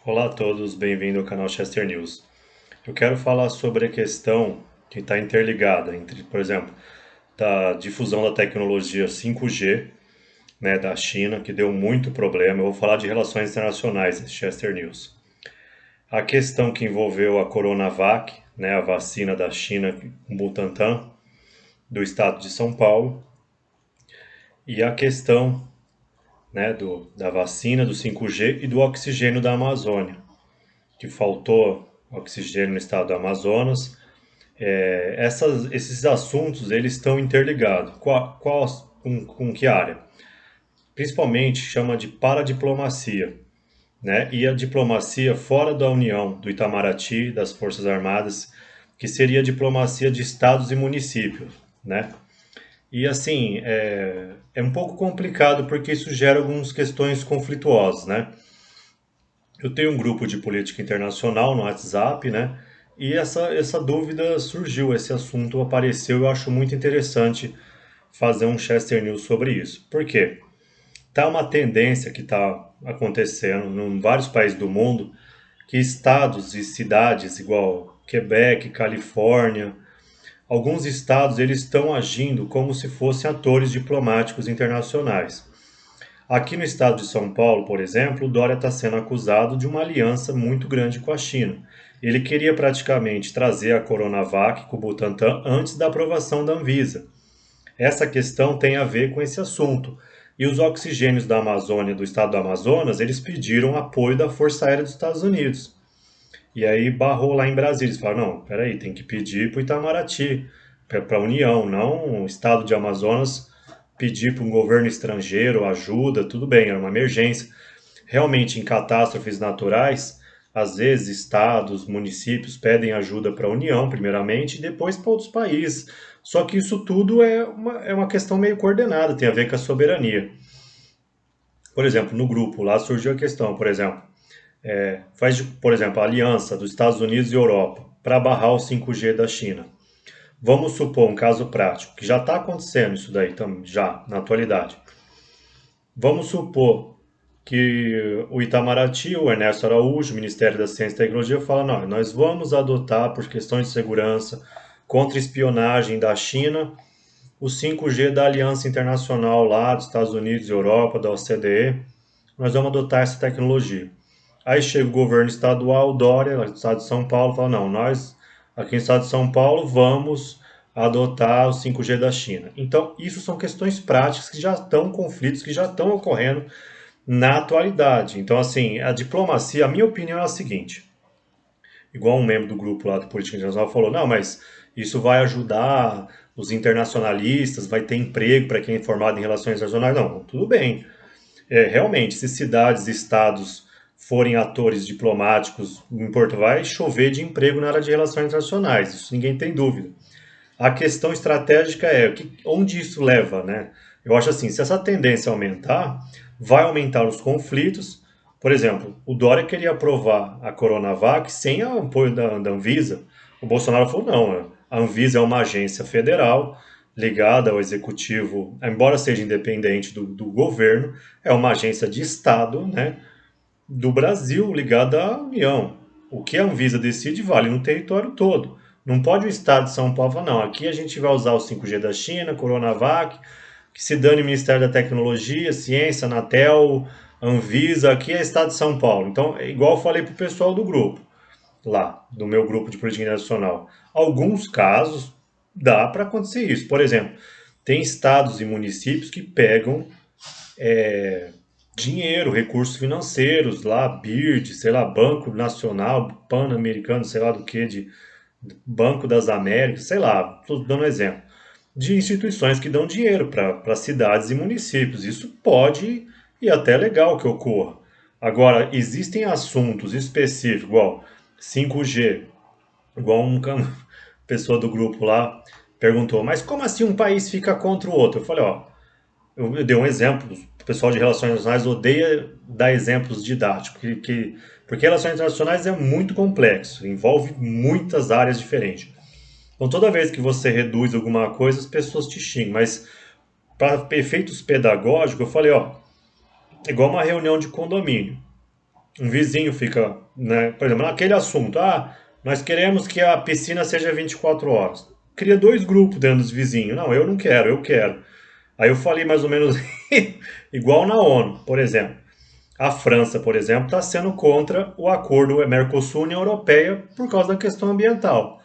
Olá a todos, bem-vindo ao canal Chester News. Eu quero falar sobre a questão que está interligada entre, por exemplo, da difusão da tecnologia 5G, né, da China, que deu muito problema. Eu vou falar de relações internacionais nesse Chester News. A questão que envolveu a Coronavac, né, a vacina da China, com Butantan, do estado de São Paulo, e a questão, né, da vacina, do 5G e do oxigênio da Amazônia, que faltou oxigênio no estado do Amazonas. Esses assuntos eles estão interligados. Com que área? Principalmente chama de paradiplomacia, né? E a diplomacia fora da União, do Itamaraty, das Forças Armadas, que seria a diplomacia de estados e municípios, né? E assim, é um pouco complicado porque isso gera algumas questões conflituosas, né? Eu tenho um grupo de política internacional no WhatsApp, né? E essa dúvida surgiu, esse assunto apareceu. Eu acho muito interessante fazer um Chester News sobre isso. Por quê? Tá uma tendência que está acontecendo em vários países do mundo que estados e cidades, igual Quebec, Califórnia, alguns estados eles estão agindo como se fossem atores diplomáticos internacionais. Aqui no estado de São Paulo, por exemplo, o Dória está sendo acusado de uma aliança muito grande com a China. Ele queria praticamente trazer a Coronavac com o Butantan antes da aprovação da Anvisa. Essa questão tem a ver com esse assunto. E os oxigênios da Amazônia, do estado do Amazonas, eles pediram apoio da Força Aérea dos Estados Unidos. E aí barrou lá em Brasília. Eles falaram, não, peraí, tem que pedir para o Itamaraty, para a União, não o estado de Amazonas pedir para um governo estrangeiro ajuda, tudo bem, era uma emergência. Realmente, em catástrofes naturais, às vezes estados, municípios pedem ajuda para a União, primeiramente, e depois para outros países. Só que isso tudo é uma questão meio coordenada, tem a ver com a soberania. Por exemplo, no grupo lá surgiu a questão, por exemplo, por exemplo, a aliança dos Estados Unidos e Europa para barrar o 5G da China. Vamos supor um caso prático, que já está acontecendo isso daí, já na atualidade. Vamos supor que o Itamaraty, o Ernesto Araújo, o Ministério da Ciência e Tecnologia, fala, não, nós vamos adotar, por questões de segurança, contra espionagem da China, o 5G da Aliança Internacional lá dos Estados Unidos e Europa, da OCDE, nós vamos adotar essa tecnologia. Aí chega o governo estadual, Dória, do estado de São Paulo, fala, não, nós aqui no estado de São Paulo vamos adotar o 5G da China. Então, isso são questões práticas que já estão, conflitos que já estão ocorrendo na atualidade. Então, assim, a diplomacia, a minha opinião é a seguinte, igual um membro do grupo lá do Política Internacional falou, não, mas isso vai ajudar os internacionalistas, vai ter emprego para quem é formado em relações internacionais. Não, tudo bem. Realmente, se cidades e estados forem atores diplomáticos, vai chover de emprego na área de relações internacionais, isso ninguém tem dúvida. A questão estratégica é onde isso leva, né? Eu acho assim, se essa tendência aumentar, vai aumentar os conflitos. Por exemplo, o Dória queria aprovar a Coronavac sem o apoio da Anvisa. O Bolsonaro falou, não, a Anvisa é uma agência federal ligada ao executivo, embora seja independente do governo, é uma agência de Estado, né, do Brasil ligada à União. O que a Anvisa decide vale no território todo. Não pode o Estado de São Paulo falar, não, aqui a gente vai usar o 5G da China, Coronavac, que se dane o Ministério da Tecnologia, Ciência, Anatel, Anvisa, aqui é Estado de São Paulo. Então, é igual eu falei para o pessoal do grupo, lá, do meu grupo de política internacional. Alguns casos dá para acontecer isso. Por exemplo, tem estados e municípios que pegam dinheiro, recursos financeiros, lá, BIRD, sei lá, Banco Nacional, Pan-Americano, sei lá do que, de Banco das Américas, sei lá, estou dando um exemplo, de instituições que dão dinheiro para cidades e municípios. Isso pode e até é legal que ocorra. Agora, existem assuntos específicos, igual 5G, igual pessoa do grupo lá perguntou, mas como assim um país fica contra o outro? Eu falei, ó, eu dei um exemplo, o pessoal de relações internacionais odeia dar exemplos didáticos, porque relações internacionais é muito complexo, envolve muitas áreas diferentes. Então toda vez que você reduz alguma coisa, as pessoas te xingam, mas para efeitos pedagógicos, eu falei, ó, igual uma reunião de condomínio. Um vizinho fica, né, por exemplo, naquele assunto, nós queremos que a piscina seja 24 horas. Cria dois grupos dentro dos vizinhos. Não, eu não quero, eu quero. Aí eu falei mais ou menos igual na ONU, por exemplo. A França, por exemplo, está sendo contra o acordo Mercosul-União Europeia por causa da questão ambiental.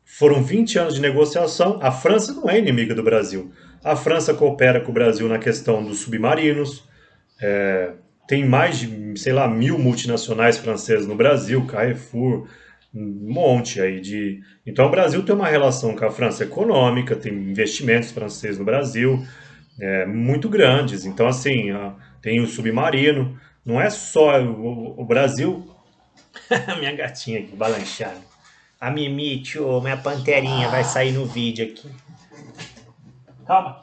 Foram 20 anos de negociação. A França não é inimiga do Brasil. A França coopera com o Brasil na questão dos submarinos. Tem mais de, sei lá, 1.000 multinacionais francesas no Brasil, Carrefour, um monte aí de. Então o Brasil tem uma relação com a França econômica, tem investimentos franceses no Brasil, muito grandes. Então, assim, tem o submarino. Não é só o Brasil. Minha gatinha aqui balançando. A Mimi, tio, minha panterinha vai sair no vídeo aqui. Calma.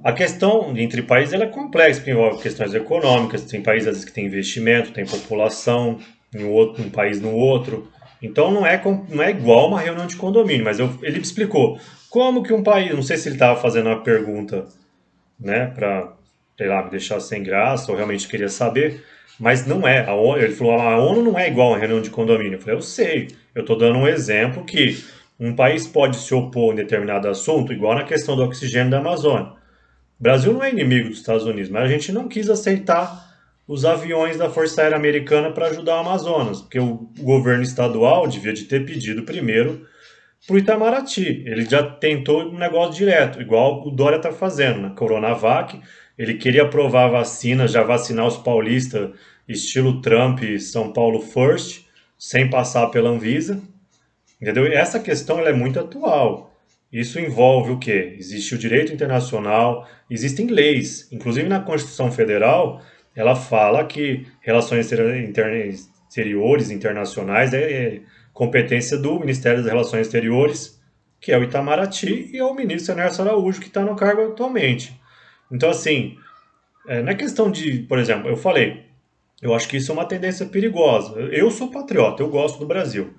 A questão entre países ela é complexa, porque envolve questões econômicas. Tem países às vezes, que tem investimento, tem população, um país no outro. Então não é igual uma reunião de condomínio, mas ele me explicou como que um país, não sei se ele estava fazendo uma pergunta, né, para, sei lá, me deixar sem graça, ou realmente queria saber, mas não é. Ele falou, a ONU não é igual a uma reunião de condomínio. Eu falei, eu sei, eu estou dando um exemplo que um país pode se opor em determinado assunto, igual na questão do oxigênio da Amazônia. O Brasil não é inimigo dos Estados Unidos, mas a gente não quis aceitar os aviões da Força Aérea Americana para ajudar o Amazonas, porque o governo estadual devia de ter pedido primeiro para o Itamaraty. Ele já tentou um negócio direto, igual o Dória está fazendo na Coronavac. Ele queria aprovar a vacina, já vacinar os paulistas, estilo Trump, São Paulo First, sem passar pela Anvisa. Entendeu? E essa questão ela é muito atual. Isso envolve o quê? Existe o direito internacional, existem leis. Inclusive na Constituição Federal, ela fala que relações exteriores, internacionais, é competência do Ministério das Relações Exteriores, que é o Itamaraty, e é o ministro Ernesto Araújo, que está no cargo atualmente. Então, assim, não é questão de, por exemplo, eu falei, eu acho que isso é uma tendência perigosa. Eu sou patriota, eu gosto do Brasil.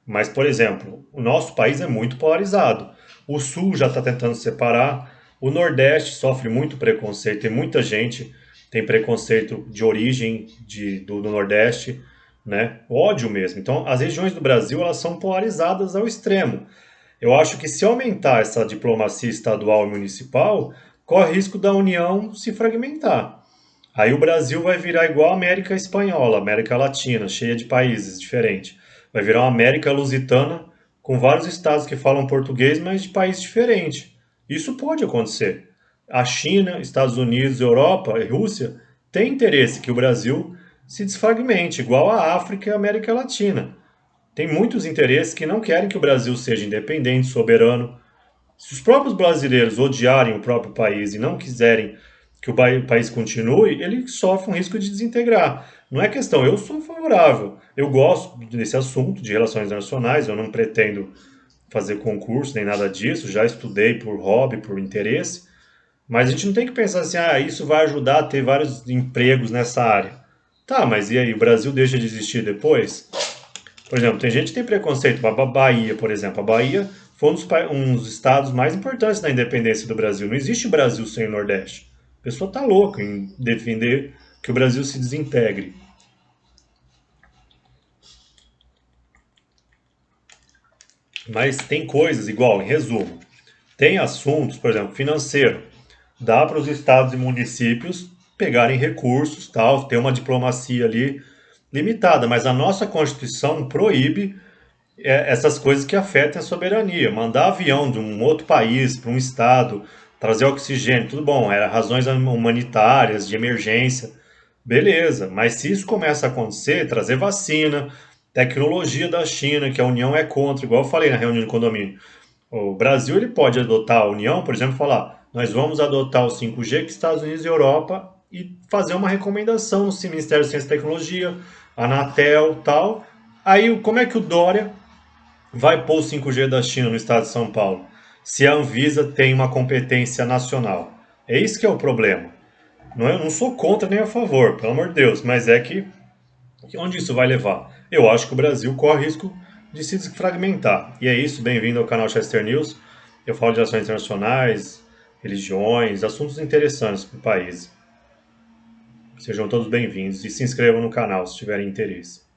Mas, por exemplo, o nosso país é muito polarizado. O Sul já está tentando separar, o Nordeste sofre muito preconceito, tem muita gente tem preconceito de origem do Nordeste, né? Ódio mesmo. Então, as regiões do Brasil elas são polarizadas ao extremo. Eu acho que se aumentar essa diplomacia estadual e municipal, corre risco da União se fragmentar. Aí o Brasil vai virar igual a América Espanhola, América Latina, cheia de países diferentes. Vai virar uma América Lusitana com vários estados que falam português, mas de países diferentes. Isso pode acontecer. A China, Estados Unidos, Europa e Rússia têm interesse que o Brasil se desfragmente, igual a África e a América Latina. Tem muitos interesses que não querem que o Brasil seja independente, soberano. Se os próprios brasileiros odiarem o próprio país e não quiserem que o país continue, ele sofre um risco de desintegrar. Não é questão, eu sou favorável, eu gosto desse assunto de relações internacionais, eu não pretendo fazer concurso nem nada disso, já estudei por hobby, por interesse, mas a gente não tem que pensar assim, isso vai ajudar a ter vários empregos nessa área. Tá, mas e aí, o Brasil deixa de existir depois? Por exemplo, tem gente que tem preconceito com a Bahia, por exemplo. A Bahia foi um dos estados mais importantes da independência do Brasil. Não existe Brasil sem o Nordeste. A pessoa tá louca em defender que o Brasil se desintegre. Mas tem coisas, igual, em resumo, tem assuntos, por exemplo, financeiro. Dá para os estados e municípios pegarem recursos, tal, ter uma diplomacia ali limitada, mas a nossa Constituição proíbe essas coisas que afetam a soberania. Mandar avião de um outro país para um estado, trazer oxigênio, tudo bom, era razões humanitárias, de emergência, beleza. Mas se isso começa a acontecer, trazer vacina, tecnologia da China, que a União é contra, igual eu falei na reunião de condomínio. O Brasil ele pode adotar a União, por exemplo, falar, nós vamos adotar o 5G que Estados Unidos e Europa e fazer uma recomendação no Ministério de Ciência e Tecnologia, Anatel, tal. Aí, como é que o Dória vai pôr o 5G da China no estado de São Paulo, se a Anvisa tem uma competência nacional? É isso que é o problema. Eu não sou contra nem a favor, pelo amor de Deus, mas é que onde isso vai levar? Eu acho que o Brasil corre risco de se desfragmentar. E é isso, bem-vindo ao canal Chester News. Eu falo de relações internacionais, religiões, assuntos interessantes para o país. Sejam todos bem-vindos e se inscrevam no canal se tiverem interesse.